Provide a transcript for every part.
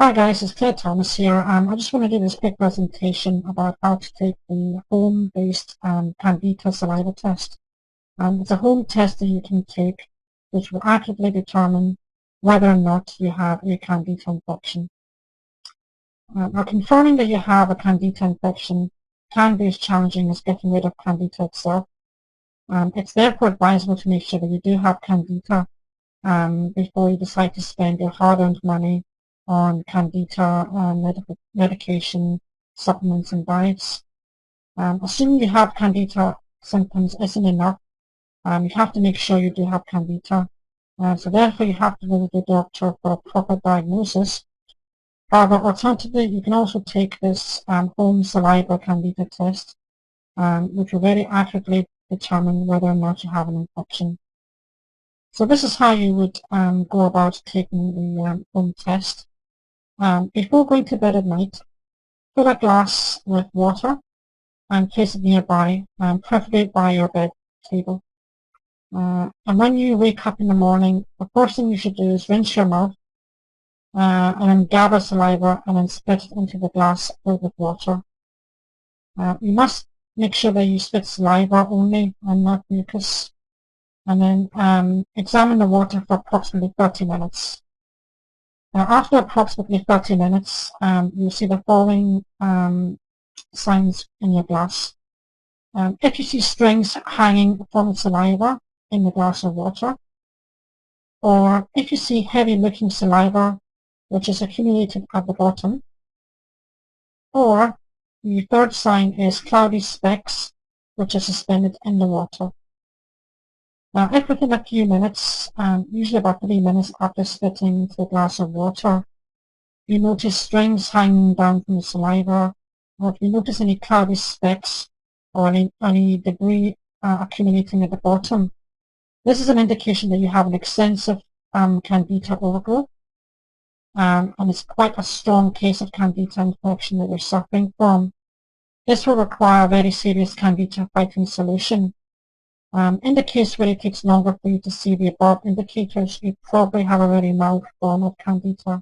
Hi guys, it's Ted Thomas here. I just want to do this quick presentation about how to take the home-based Candida saliva test. It's a home test that you can take which will accurately determine whether or not you have a Candida infection. Now, confirming that you have a Candida infection can be as challenging as getting rid of Candida itself. It's therefore advisable to make sure that you do have Candida before you decide to spend your hard-earned money on Candida medication, supplements and diets. Assuming you have Candida symptoms isn't enough. You have to make sure you do have Candida. So therefore you have to visit your doctor for a proper diagnosis. However, alternatively, you can also take this home saliva Candida test, which will very accurately determine whether or not you have an infection. So this is how you would go about taking the home test. Before going to bed at night, fill a glass with water and place it nearby, preferably by your bed table. And when you wake up in the morning, the first thing you should do is rinse your mouth and then gather saliva and then spit it into the glass filled with water. You must make sure that you spit saliva only and not mucus. And then examine the water for approximately 30 minutes. Now, after approximately 30 minutes, you'll see the following signs in your glass. If you see strings hanging from the saliva in the glass of water, or if you see heavy-looking saliva which is accumulated at the bottom, or the third sign is cloudy specks which are suspended in the water. Now, if within a few minutes, usually about 3 minutes after spitting into a glass of water, you notice strings hanging down from the saliva, or if you notice any cloudy specks or any debris accumulating at the bottom, this is an indication that you have an extensive Candida overgrowth, and it's quite a strong case of Candida infection that you're suffering from. This will require a very serious Candida fighting solution. In the case where it takes longer for you to see the above indicators, you probably have a very mild form of Candida.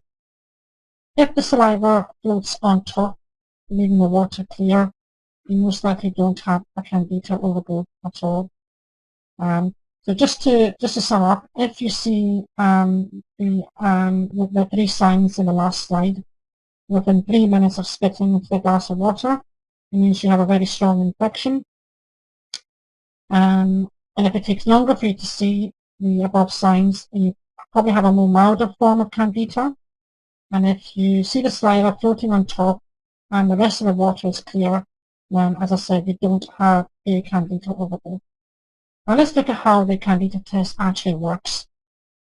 If the saliva floats on top, leaving the water clear, you most likely don't have a Candida overgrowth at all. So just to sum up, if you see the three signs in the last slide, within 3 minutes of spitting into a glass of water, it means you have a very strong infection. And if it takes longer for you to see the above signs, you probably have a more milder form of Candida. And if you see the saliva floating on top and the rest of the water is clear, then, as I said, you don't have a Candida overgrowth. Now let's look at how the Candida test actually works.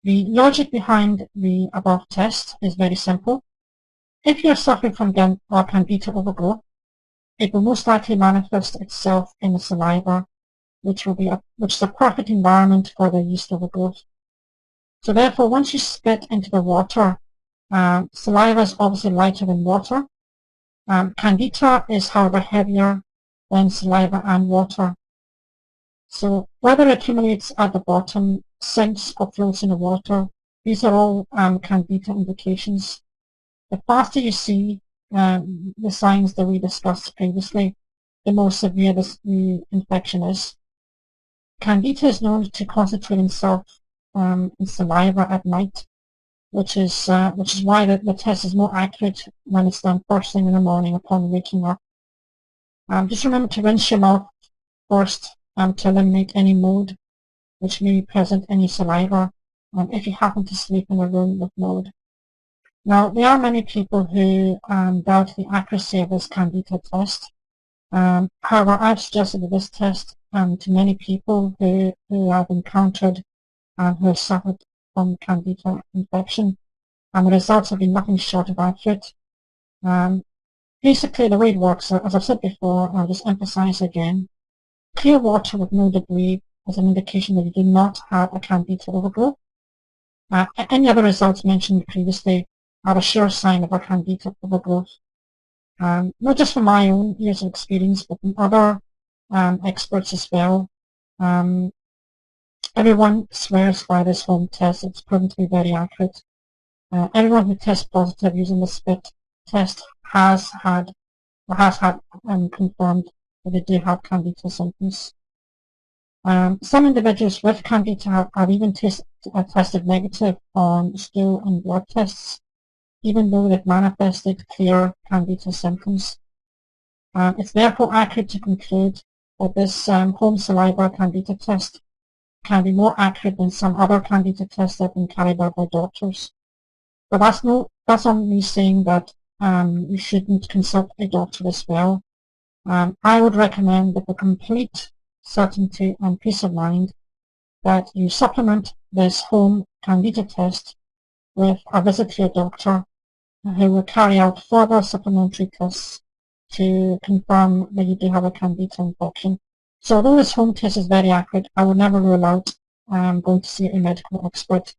The logic behind the above test is very simple. If you're suffering from Candida overgrowth, it will most likely manifest itself in the saliva, which is a perfect environment for the yeast overgrowth. So therefore, once you spit into the water, saliva is obviously lighter than water. Candida is, however, heavier than saliva and water. So whether it accumulates at the bottom, sinks, or floats in the water, these are all Candida indications. The faster you see the signs that we discussed previously, the more severe the infection is. Candida is known to concentrate itself in saliva at night, which is why the test is more accurate when it's done first thing in the morning upon waking up. Just remember to rinse your mouth first to eliminate any mold which may be present in your saliva if you happen to sleep in a room with mold. Now, there are many people who doubt the accuracy of this Candida test. However, I've suggested this test to many people who have encountered and who have suffered from Candida infection, and the results have been nothing short of accurate. Basically, the way it works, as I've said before, I'll just emphasize again, clear water with no debris is an indication that you do not have a Candida overgrowth. Any other results mentioned previously are a sure sign of a Candida overgrowth. Not just from my own years of experience, but from other experts as well. Everyone swears by this home test. It's proven to be very accurate. Everyone who tests positive using the spit test has had confirmed that they do have Candida symptoms. Some individuals with Candida have even tested negative on stool and blood tests, even though they've manifested clear Candida symptoms. It's therefore accurate to conclude that this home saliva Candida test can be more accurate than some other Candida tests that have been carried out by doctors. But that's not me saying that you shouldn't consult a doctor as well. I would recommend that for complete certainty and peace of mind that you supplement this home Candida test with a visit to your doctor who will carry out further supplementary tests to confirm that you do have a Candida infection. So although this home test is very accurate, I would never rule out going to see a medical expert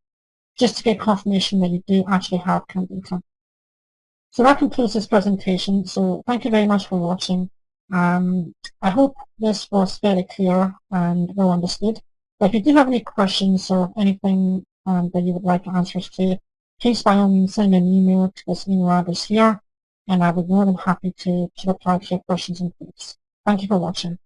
just to get confirmation that you do actually have Candida. So that concludes this presentation. So thank you very much for watching. I hope this was fairly clear and well understood. But if you do have any questions or anything that you would like answers to, please by all means send me an email to this email address here, and I would be more than happy to reply to your questions and queries. Thank you for watching.